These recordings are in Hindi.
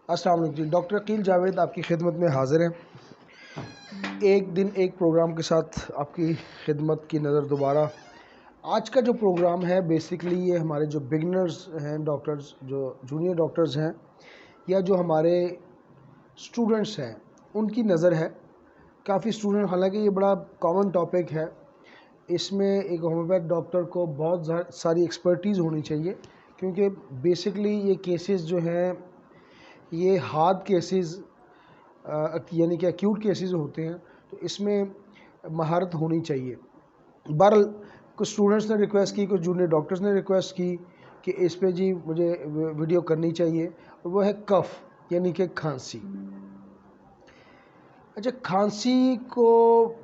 अस्सलाम वालेकुम जी। डॉक्टर अकील जावेद आपकी खिदमत में हाज़िर हैं। एक दिन एक प्रोग्राम के साथ आपकी खिदमत की नज़र दोबारा। आज का जो प्रोग्राम है बेसिकली ये हमारे जो बिगनर्स हैं डॉक्टर्स, जो जूनियर डॉक्टर्स हैं या जो हमारे स्टूडेंट्स हैं उनकी नज़र है। काफ़ी स्टूडेंट, हालांकि ये बड़ा कॉमन टॉपिक है, इसमें एक होम्योपैथ डॉक्टर को बहुत सारी एक्सपर्टीज़ होनी चाहिए, क्योंकि बेसिकली ये केसेस जो हैं ये हार्ड केसेस यानी कि एक्यूट केसेस होते हैं, तो इसमें महारत होनी चाहिए। बहरहाल कुछ स्टूडेंट्स ने रिक्वेस्ट की, कुछ जूनियर डॉक्टर्स ने रिक्वेस्ट की कि इस पे जी मुझे वीडियो करनी चाहिए, और वो है कफ़ यानी कि खांसी। अच्छा, खांसी को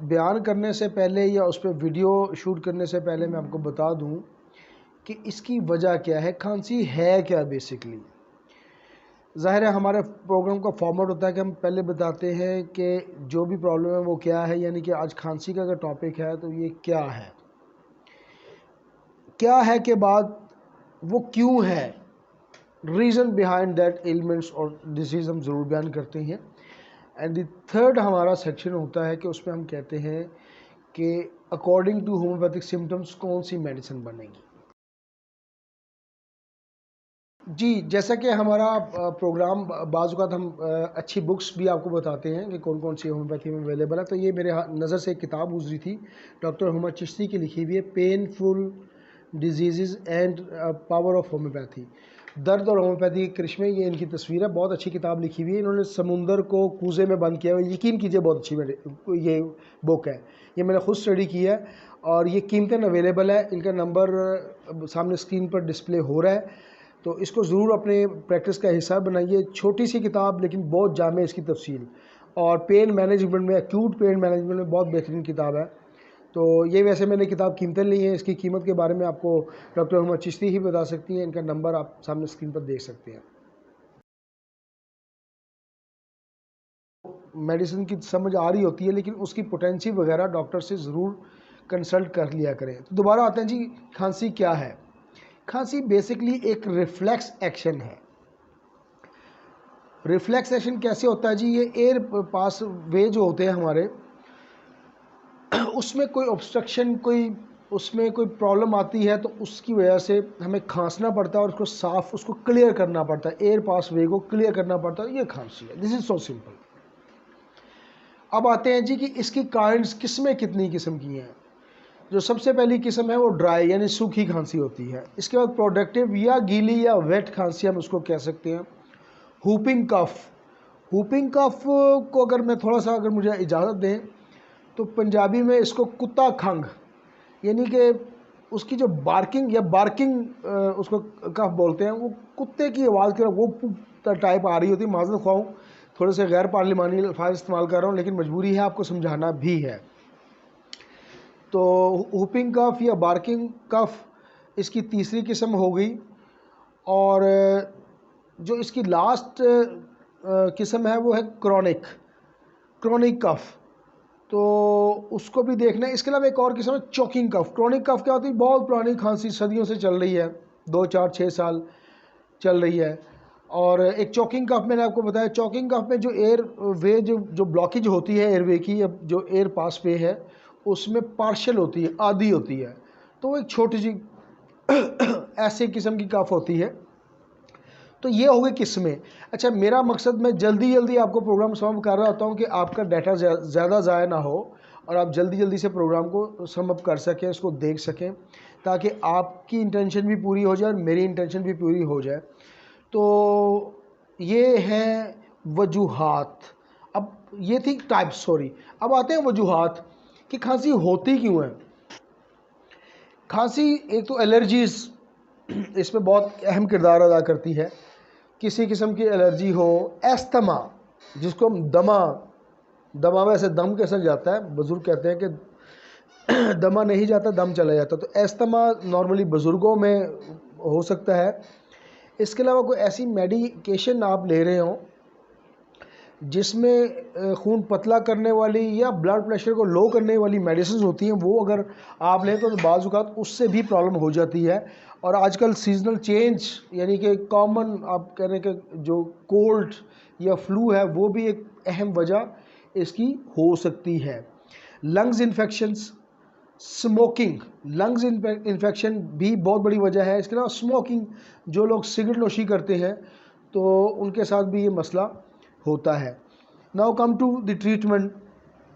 बयान करने से पहले या उस पर वीडियो शूट करने से पहले मैं आपको बता दूं कि इसकी वजह क्या है, खांसी है क्या बेसिकली। ज़ाहिर है हमारे प्रोग्राम का फॉर्मेट होता है कि हम पहले बताते हैं कि जो भी प्रॉब्लम है वो क्या है, यानी कि आज खांसी का अगर टॉपिक है तो ये क्या है के बाद वो क्यों है, रीज़न बिहाइंड दैट एलिमेंट्स और डिजीज़ हम ज़रूर बयान करते हैं। एंड द थर्ड हमारा सेक्शन होता है कि उसमें हम कहते हैं कि अकॉर्डिंग टू होम्योपैथिक सिम्टम्स कौन सी मेडिसिन बनेगी। जी, जैसा कि हमारा प्रोग्राम बाज़ औक़ात हम अच्छी बुक्स भी आपको बताते हैं कि कौन कौन सी होम्योपैथी में अवेलेबल है, तो ये मेरे नज़र से एक किताब गुजरी थी, डॉक्टर हुमा चिश्ती की लिखी हुई है, painful disease and power of homeopathy, दर्द और होम्योपैथी के करिश्मे। ये इनकी तस्वीर है, बहुत अच्छी किताब लिखी हुई है। इन्होंने समुंदर को कूजे में बंद किया हुआ, यकीन कीजिए बहुत अच्छी ये बुक है, ये मैंने ख़ुद स्टडी की है और ये कीमतन अवेलेबल है। इनका नंबर सामने स्क्रीन पर डिस्प्ले हो रहा है, तो इसको ज़रूर अपने प्रैक्टिस का हिस्सा बनाइए। छोटी सी किताब लेकिन बहुत जामे इसकी तफसील, और पेन मैनेजमेंट में, एक्यूट पेन मैनेजमेंट में बहुत बेहतरीन किताब है। तो ये वैसे मैंने किताब कीमतें ली हैं, इसकी कीमत के बारे में आपको डॉक्टर हुमा चिश्ती ही बता सकती हैं। इनका नंबर आप सामने स्क्रीन पर देख सकते हैं। मेडिसिन की समझ आ रही होती है, लेकिन उसकी पोटेंसी वगैरह डॉक्टर से ज़रूर कंसल्ट कर लिया करें। तो दोबारा आते हैं जी, खांसी क्या है। खांसी बेसिकली एक रिफ्लेक्स एक्शन है। रिफ्लेक्स एक्शन कैसे होता है जी, ये एयर पास वे जो होते हैं हमारे, उसमें कोई ऑब्स्ट्रक्शन, उसमें कोई प्रॉब्लम आती है तो उसकी वजह से हमें खांसना पड़ता है और उसको क्लियर करना पड़ता है, एयर पास वे को क्लियर करना पड़ता है। ये खांसी है, दिस इज सो सिंपल। अब आते हैं जी कि इसकी काइंड्स किस्में कितनी किस्म की हैं। जो सबसे पहली किस्म है वो ड्राई यानी सूखी खांसी होती है। इसके बाद प्रोडक्टिव या गीली या वेट खांसी हम उसको कह सकते हैं। हुपिंग कफ, हुपिंग कफ को अगर मैं थोड़ा सा, अगर मुझे इजाज़त दें तो पंजाबी में इसको कुत्ता खंग, यानी कि उसकी जो बार्किंग या बार्किंग उसको कफ बोलते हैं, वो कुत्ते की आवाज़ की वो टाइप आ रही होती है। माज़रत ख्वाह हूँ, थोड़े से गैर पार्लिमानी अल्फाज इस्तेमाल कर रहा हूँ, लेकिन मजबूरी है, आपको समझाना भी है। तो हुपिंग कफ या बार्किंग कफ इसकी तीसरी किस्म हो गई। और जो इसकी लास्ट किस्म है वो है क्रॉनिक कफ, तो उसको भी देखना है। इसके अलावा एक और किस्म है चोकिंग कफ। क्रॉनिक कफ क्या होती है, बहुत पुरानी खांसी, सदियों से चल रही है, 2 4 6 साल चल रही है। और एक चोकिंग कफ मैंने आपको बताया, चोकिंग कफ में जो एयर वे जो ब्लॉकेज होती है एयरवे की, या जो एयर पास वे है उसमें पार्शल होती है, आधी होती है, तो वो एक छोटी सी ऐसे किस्म की कफ होती है। तो ये हो गई किस्में। अच्छा, मेरा मकसद, मैं जल्दी जल्दी आपको प्रोग्राम समअप कर रहा होता हूँ कि आपका डाटा ज़्यादा ज़ाया ना हो और आप जल्दी जल्दी से प्रोग्राम को समअप कर सकें, उसको देख सकें, ताकि आपकी इंटेंशन भी पूरी हो जाए और मेरी इंटेंशन भी पूरी हो जाए। तो ये हैं वजूहात। अब ये थी टाइप, सॉरी, अब आते हैं वजूहात कि खांसी होती क्यों है। खांसी एक तो एलर्जीज़ इसमें बहुत अहम किरदार अदा करती है। किसी किस्म की एलर्जी हो, एस्थमा जिसको हम दमा वैसे दम कैसे जाता है, बुज़ुर्ग कहते हैं कि दमा नहीं जाता, दम चला जाता, तो एस्थमा नॉर्मली बुज़ुर्गों में हो सकता है। इसके अलावा कोई ऐसी मेडिकेशन आप ले रहे हो जिसमें खून पतला करने वाली या ब्लड प्रेशर को लो करने वाली मेडिसिन होती हैं, वो अगर आप लें तो बाज़ औक़ात उससे भी प्रॉब्लम हो जाती है। और आजकल सीजनल चेंज यानी कि कॉमन आप कह रहे हैं कि जो कोल्ड या फ्लू है वो भी एक अहम वजह इसकी हो सकती है। Lungs infections, smoking, lungs infection भी बहुत बड़ी वजह है। इसके अलावा स्मोकिंग, जो लोग सिगरेट नोशी करते हैं तो उनके साथ भी ये मसला होता है। Now come to the treatment.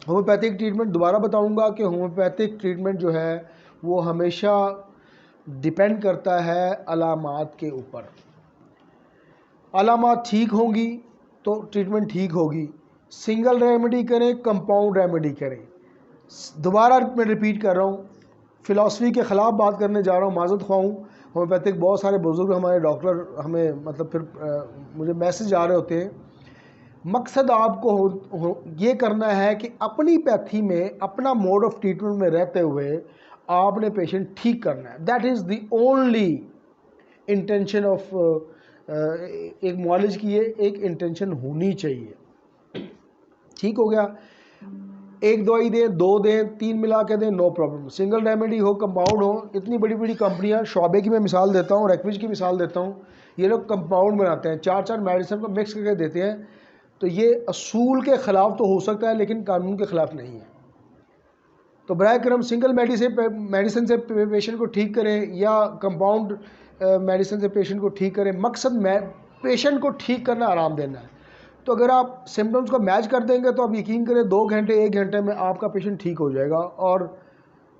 Homeopathic treatment दोबारा बताऊंगा कि होम्योपैथिक ट्रीटमेंट जो है वो हमेशा डिपेंड करता है अलामात के ऊपर। अलामात ठीक होंगी तो ट्रीटमेंट ठीक होगी। सिंगल रेमेडी करें, कंपाउंड रेमेडी करें। दोबारा मैं रिपीट कर रहा हूँ, फ़िलासफ़ी के ख़िलाफ़ बात करने जा रहा हूँ, माज़रत ख़्वाह हूँ। होम्योपैथिक बहुत सारे बुज़ुर्ग हमारे डॉक्टर हमें मतलब फिर मुझे मैसेज आ रहे होते हैं। मकसद आपको ये करना है कि अपनी पैथी में, अपना मोड ऑफ ट्रीटमेंट में रहते हुए आपने पेशेंट ठीक करना है। That is the only intention of एक मुआलिज की ये एक इंटेंशन होनी चाहिए। ठीक हो गया, एक दवाई दें, दो दें, तीन मिला के दें, नो प्रॉब्लम। सिंगल रेमेडी हो, कंपाउंड हो, इतनी बड़ी बड़ी कंपनियां, शॉबे की मैं मिसाल देता हूँ, रेक्विज की मिसाल देता हूँ, ये लोग कंपाउंड बनाते हैं, चार चार मेडिसिन को मिक्स करके देते हैं। तो ये असूल के ख़िलाफ़ तो हो सकता है लेकिन कानून के ख़िलाफ़ नहीं है। तो बराए करम सिंगल मेडिसिन से पेशेंट को ठीक करें या कंपाउंड मेडिसिन से पेशेंट को ठीक करें। मकसद में पेशेंट को ठीक करना, आराम देना है। तो अगर आप सिम्टम्स को मैच कर देंगे तो आप यकीन करें 2 घंटे 1 घंटे में आपका पेशेंट ठीक हो जाएगा और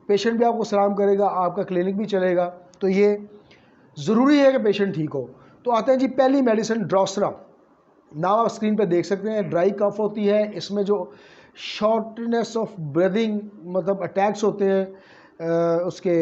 पेशेंट भी आपको सलाम करेगा, आपका क्लिनिक भी चलेगा। तो ये ज़रूरी है कि पेशेंट ठीक हो। तो आते हैं जी पहली मेडिसिन ड्रोसरा। नाम आप स्क्रीन पे देख सकते हैं। ड्राई कफ होती है, इसमें जो शॉर्टनेस ऑफ ब्रीदिंग मतलब अटैक्स होते हैं, उसके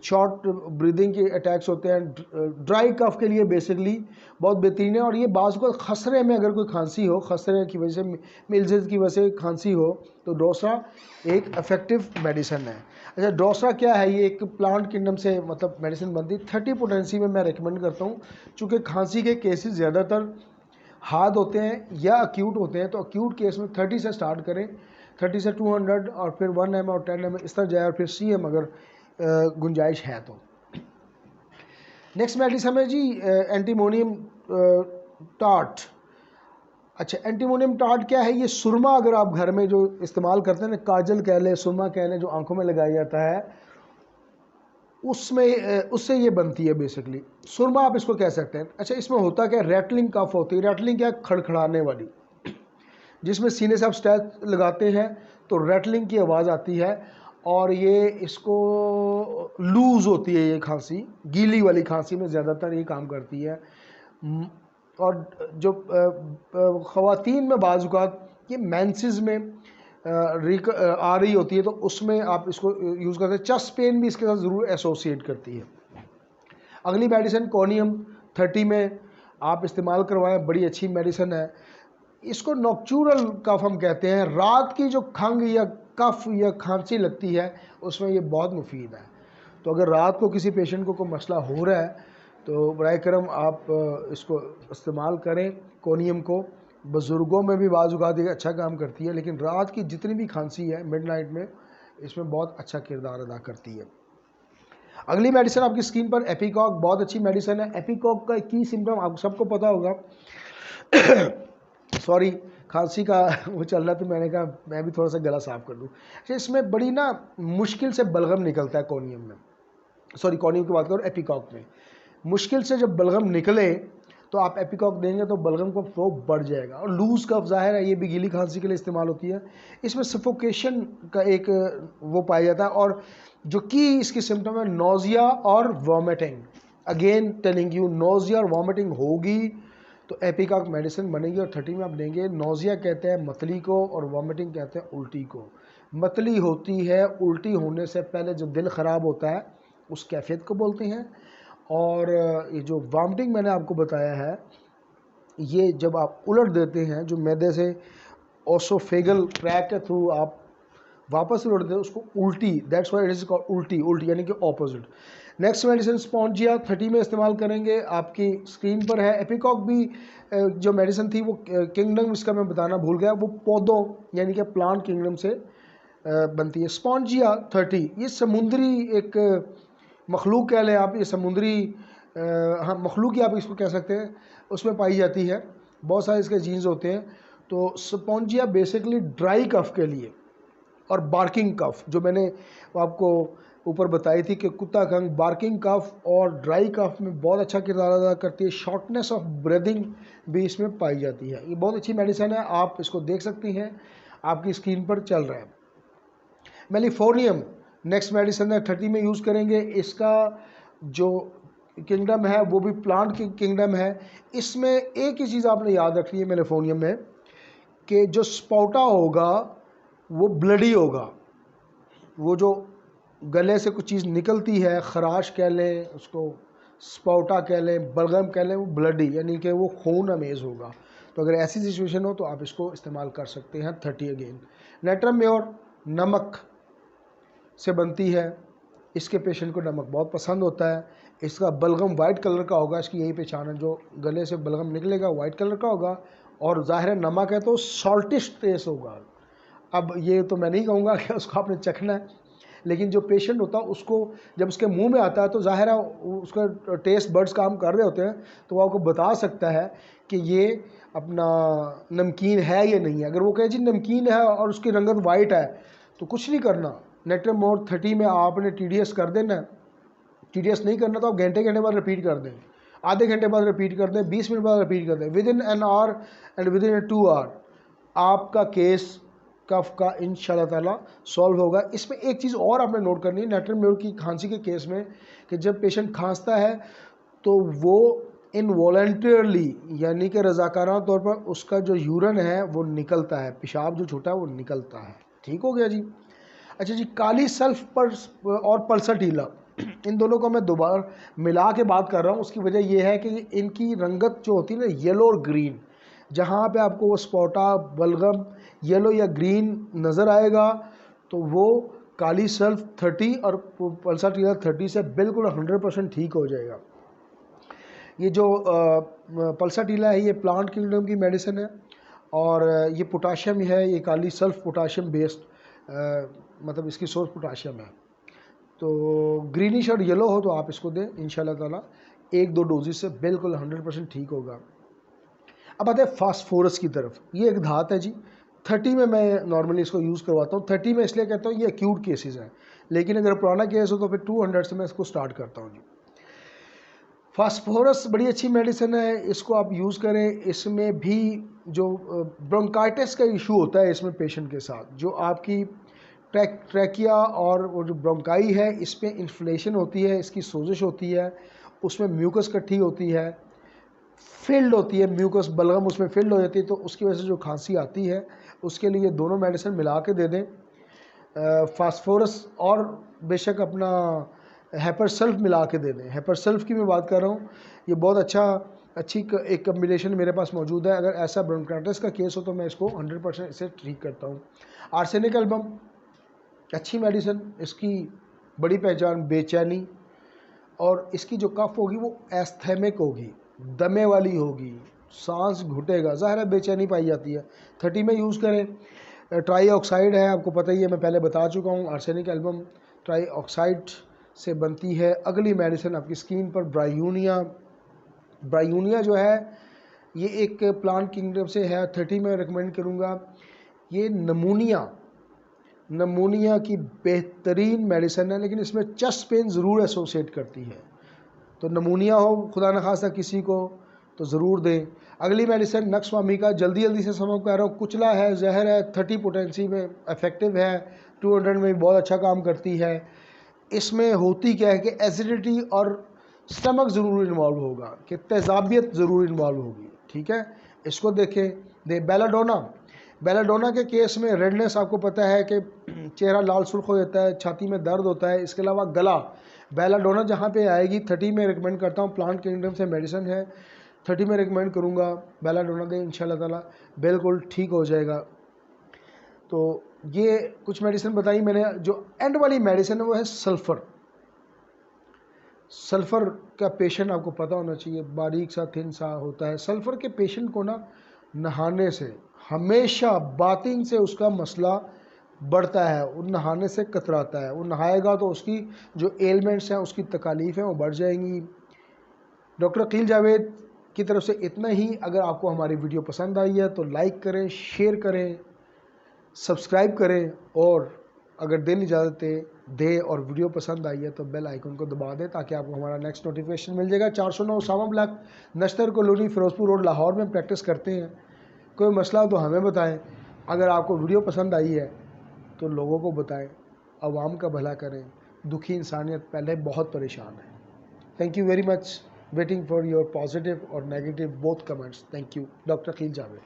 शॉर्ट ब्रीदिंग के अटैक्स होते हैं। ड्राई कफ के लिए बेसिकली बहुत बेहतरीन है। और ये बाज़ को खसरे में अगर कोई खांसी हो, खसरे की वजह से, मिल्सेस की वजह से खांसी हो, तो ड्रोसरा एक इफ़ेक्टिव मेडिसिन है। अच्छा, ड्रोसरा क्या है? ये एक प्लांट किंगडम से मतलब मेडिसिन बनती है। 30 पोटेंसी में मैं रिकमेंड करता हूँ, चूँकि खांसी के केसेस ज़्यादातर हार्ड होते हैं या अक्यूट होते हैं। तो अक्यूट केस में 30 से स्टार्ट करें, 30 से 200 और फिर 1 ml और 10 ml इस तरह जाए, और फिर CM अगर गुंजाइश है तो। नेक्स्ट मेडिसिन है जी एंटीमोनियम टार्ट। अच्छा, एंटीमोनियम टार्ट क्या है? ये सुरमा अगर आप घर में जो इस्तेमाल करते हैं ना, काजल कह लें, सुरमा कह लें, जो आंखों में लगाया जाता है, उसमें उससे ये बनती है बेसिकली। सुरमा आप इसको कह सकते हैं। अच्छा, इसमें होता क्या है? रैटलिंग कफ होती है। रैटलिंग क्या है? खड़खड़ाने वाली, जिसमें सीने से आप स्टैच लगाते हैं तो रैटलिंग की आवाज़ आती है। और ये इसको लूज़ होती है, ये खांसी गीली वाली खांसी में ज़्यादातर ये काम करती है। और जो ख़वातीन में बाज़ औक़ात ये मेंसेस में आ रही होती है तो उसमें आप इसको यूज़ करते हैं। चेस्ट पेन भी इसके साथ ज़रूर एसोसिएट करती है। अगली मेडिसिन कोनियम 30 में आप इस्तेमाल करवाएं, बड़ी अच्छी मेडिसिन है। इसको नॉक्चुरल कफ हम कहते हैं। रात की जो खंग या कफ या खांसी लगती है उसमें ये बहुत मुफीद है। तो अगर रात को किसी पेशेंट को कोई मसला हो रहा है तो बराए करम आप इसको इस्तेमाल करें, कोनियम को। बुज़ुर्गों में भी बाज़ औक़ात ये अच्छा काम करती है, लेकिन रात की जितनी भी खांसी है मिडनाइट में, इसमें बहुत अच्छा किरदार अदा करती है। अगली मेडिसिन आपकी स्क्रीन पर एपिकॉक, बहुत अच्छी मेडिसिन है। एपिकॉक का की सिम्टम आपको सबको पता होगा। सॉरी, खांसी का वो चल रहा, तो मैंने कहा मैं भी थोड़ा सा गला साफ़ कर दूँ। अच्छा, इसमें बड़ी ना मुश्किल से बलगम निकलता है कोनियम में, सॉरी कोनियम की बात करूँ, एपिकॉक में मुश्किल से जब बलगम निकले तो आप एपिकॉक देंगे तो बलगम का फ्लो बढ़ जाएगा। और लूज़ कफ ज़ाहिर है ये भी गीली खांसी के लिए इस्तेमाल होती है। इसमें सफोकेशन का एक वो पाया जाता है। और जो कि इसकी सिम्टम है नोज़िया और vomiting. Again telling you, nausea और वॉमिटिंग होगी तो एपिकॉक मेडिसिन बनेगी और 30 में आप देंगे। नोज़िया कहते हैं मतली को और वॉमिटिंग कहते हैं उल्टी को। मतली होती है उल्टी होने से पहले जो दिल ख़राब होता है, उस कैफियत को बोलते हैं। और ये जो वॉमिटिंग मैंने आपको बताया है, ये जब आप उलट देते हैं, जो मैदे से ओसोफेगल ट्रैक के थ्रू आप वापस उलट देते हैं, उसको उल्टी, that's why it is called उल्टी। उल्टी यानी कि ऑपोजिट। नेक्स्ट मेडिसिन स्पॉन्जिया 30 में इस्तेमाल करेंगे, आपकी स्क्रीन पर है। एपिकॉक भी जो मेडिसिन थी वो किंगडम, इसका मैं बताना भूल गया, वो पौधों यानी कि प्लांट किंगडम से बनती है। स्पॉन्जिया 30 ये समुद्री एक मखलूक कह लें आप, ये समुद्री हाँ मखलूक ही आप इसको कह सकते हैं, उसमें पाई जाती है। बहुत सारे इसके जीन्स होते हैं। तो स्पॉन्जिया बेसिकली ड्राई कफ के लिए और बार्किंग कफ, जो मैंने आपको ऊपर बताई थी कि कुत्ता खंग बार्किंग कफ और ड्राई कफ में बहुत अच्छा किरदार अदा करती है। शॉर्टनेस ऑफ ब्रीदिंग भी इसमें पाई जाती है। ये बहुत अच्छी मेडिसिन है, आप इसको देख सकती हैं, आपकी स्क्रीन पर चल रहा है। मेलिफोनियम नेक्स्ट मेडिसिन है, 30 में यूज़ करेंगे। इसका जो किंगडम है वो भी प्लांट की किंगडम है। इसमें एक ही चीज़ आपने याद रखनी है मेलिफोनियम में, कि जो स्पाउटा होगा वो ब्लडी होगा। वो जो गले से कुछ चीज़ निकलती है, खराश कह लें उसको, स्पाउटा कह लें, बलगम कह लें, वो ब्लडी यानी कि वो खून अमेज होगा। तो अगर ऐसी सिचुएशन हो तो आप इसको इस्तेमाल कर सकते हैं। 30 अगेन। नेट्रम म्योर नमक से बनती है, इसके पेशेंट को नमक बहुत पसंद होता है। इसका बलगम वाइट कलर का होगा, इसकी यही पहचान है, जो गले से बलगम निकलेगा वाइट कलर का होगा, और ज़ाहिर है नमक है तो सॉल्टिश टेस्ट होगा। अब ये तो मैं नहीं कहूँगा कि उसको आपने चखना है, लेकिन जो पेशेंट होता है उसको जब उसके मुंह में आता है तो ज़ाहिर है उसका टेस्ट बड्स काम कर रहे होते हैं, तो वो आपको बता सकता है कि ये अपना नमकीन है या नहीं है। अगर वो कहे जी नमकीन है और उसकी रंगत वाइट है तो कुछ नहीं करना। नेट्रम म्योर 30 में आपने TDS कर देना। TDS नहीं करना तो आप घंटे घंटे बाद रिपीट कर दें, आधे घंटे बाद रिपीट कर दें, 20 मिनट बाद रिपीट कर दें। Within an hour and within 2 hour आपका केस कफ का इंशाल्लाह ताला सॉल्व होगा। इसमें एक चीज़ और आपने नोट करनी है नेट्रम म्योर की खांसी के केस में, कि जब पेशेंट खांसता है तो वो इनवॉलंटरली यानी कि रज़ाकाराना तौर पर उसका जो यूरन है वो निकलता है, पेशाब जो छोटा है वो निकलता है। ठीक हो गया जी। अच्छा जी, काली सल्फ पर और पल्साटीला, इन दोनों को मैं दोबारा मिला के बात कर रहा हूँ। उसकी वजह यह है कि इनकी रंगत जो होती है ना येलो और ग्रीन, जहाँ पे आपको वो स्पॉटा बलगम येलो या ग्रीन नज़र आएगा तो वो काली सल्फ 30 और पल्साटीला 30 से बिल्कुल 100% ठीक हो जाएगा। ये जो पल्साटीला है ये प्लांट किंगडम की मेडिसिन है, और ये पोटाशियम है, ये काली सल्फ पोटाशियम बेस्ड मतलब इसकी सोर्स पोटाशियम है। तो ग्रीनिश और येलो हो तो आप इसको दें, इंशाल्लाह ताला 1-2 डोजेस से बिल्कुल 100% ठीक होगा। अब आते हैं फास्फोरस की तरफ। ये एक धात है जी, 30 में मैं नॉर्मली इसको यूज़ करवाता हूँ। 30 में इसलिए कहता हूँ ये एक्यूट केसेस हैं, लेकिन अगर पुराना केस हो तो फिर 200 से मैं इसको स्टार्ट करता हूँ जी। फास्फोरस बड़ी अच्छी मेडिसिन है, इसको आप यूज़ करें। इसमें भी जो ब्रोंकाइटिस का इशू होता है इसमें पेशेंट के साथ, जो आपकी ट्रैकिया और वो जो ब्रोंकाई है इस पर इन्फ्लेशन होती है, इसकी सोजिश होती है, उसमें म्यूकस इकट्ठी होती है, फिल्ड होती है म्यूकस, बलगम उसमें फिल्ड हो जाती है, तो उसकी वजह से जो खांसी आती है उसके लिए दोनों मेडिसिन मिला के दे दें। फास्फोरस और बेशक अपना हेपर सल्फ मिला के दे दें। हेपर सल्फ की मैं बात कर रहा हूँ, ये बहुत अच्छी एक कम्बिनेशन मेरे पास मौजूद है। अगर ऐसा ब्रोंकाइटिस का केस हो तो मैं इसको 100% इसे ठीक करता हूँ। आर्सेनिक एल्बम अच्छी मेडिसिन, इसकी बड़ी पहचान बेचैनी, और इसकी जो कफ होगी वो एस्थेमिक होगी, दमे वाली होगी, सांस घुटेगा, ज़ाहिर है बेचैनी पाई जाती है। 30 में यूज़ करें। ट्राई ऑक्साइड है, आपको पता ही है, मैं पहले बता चुका हूँ। आर्सेनिक एल्बम ट्राई ऑक्साइड से बनती है। अगली मेडिसिन आपकी स्क्रीन पर ब्रायूनिया। ब्रायूनिया जो है ये एक प्लांट किंगडम से है, 30 में रिकमेंड करूँगा। ये नमूनिया की बेहतरीन मेडिसिन है, लेकिन इसमें चेस्ट पेन ज़रूर एसोसिएट करती है, तो नमूनिया हो खुदा न खास्ता किसी को तो ज़रूर दें। अगली मेडिसिन नक्सवामी का, जल्दी से समझ कह रहा हूँ, कुचला है, जहर है, 30 पोटेंसी में इफेक्टिव है, 200 में बहुत अच्छा काम करती है। इसमें होती क्या है कि एसिडिटी और स्टमक ज़रूर इन्वॉल्व होगा, कि तेज़ाबियत ज़रूर इन्वॉल्व होगी। ठीक है, इसको देखें। बेलाडोना के केस में रेडनेस, आपको पता है कि चेहरा लाल सुर्ख हो जाता है, छाती में दर्द होता है, इसके अलावा गला, बेलाडोना जहाँ पे आएगी 30 में रिकमेंड करता हूँ। प्लांट किंगडम से मेडिसिन है, 30 में रिकमेंड करूँगा, बेलाडोना दें, इंशाल्लाह ताला बिल्कुल ठीक हो जाएगा। तो ये कुछ मेडिसिन बताई मैंने। जो एंड वाली मेडिसिन है वो है सल्फ़र। सल्फ़र का पेशेंट आपको पता होना चाहिए, बारीक सा थिन सा होता है। सल्फ़र के पेशेंट को ना नहाने से हमेशा बातिन से उसका मसला बढ़ता है, वो नहाने से कतराता है। वो नहाएगा तो उसकी जो एलिमेंट्स हैं, उसकी तकालीफ़ हैं वो बढ़ जाएंगी। डॉक्टर अकील जावेद की तरफ से इतना ही। अगर आपको हमारी वीडियो पसंद आई है तो लाइक करें, शेयर करें, सब्सक्राइब करें, और अगर देने इजाज़त दे और वीडियो पसंद आई है तो बेल आइकन को दबा दें ताकि आपको हमारा नेक्स्ट नोटिफिकेशन मिल जाएगा। 409 Usama block, नश्तर colony, Firozpur road, Lahore में प्रैक्टिस करते हैं। कोई मसला हो तो हमें बताएं। अगर आपको वीडियो पसंद आई है तो लोगों को बताएं, आवाम का भला करें। दुखी इंसानियत पहले बहुत परेशान है। Thank you very much. Waiting for your positive और negative both comments. Thank you. Doctor Akeel Javed.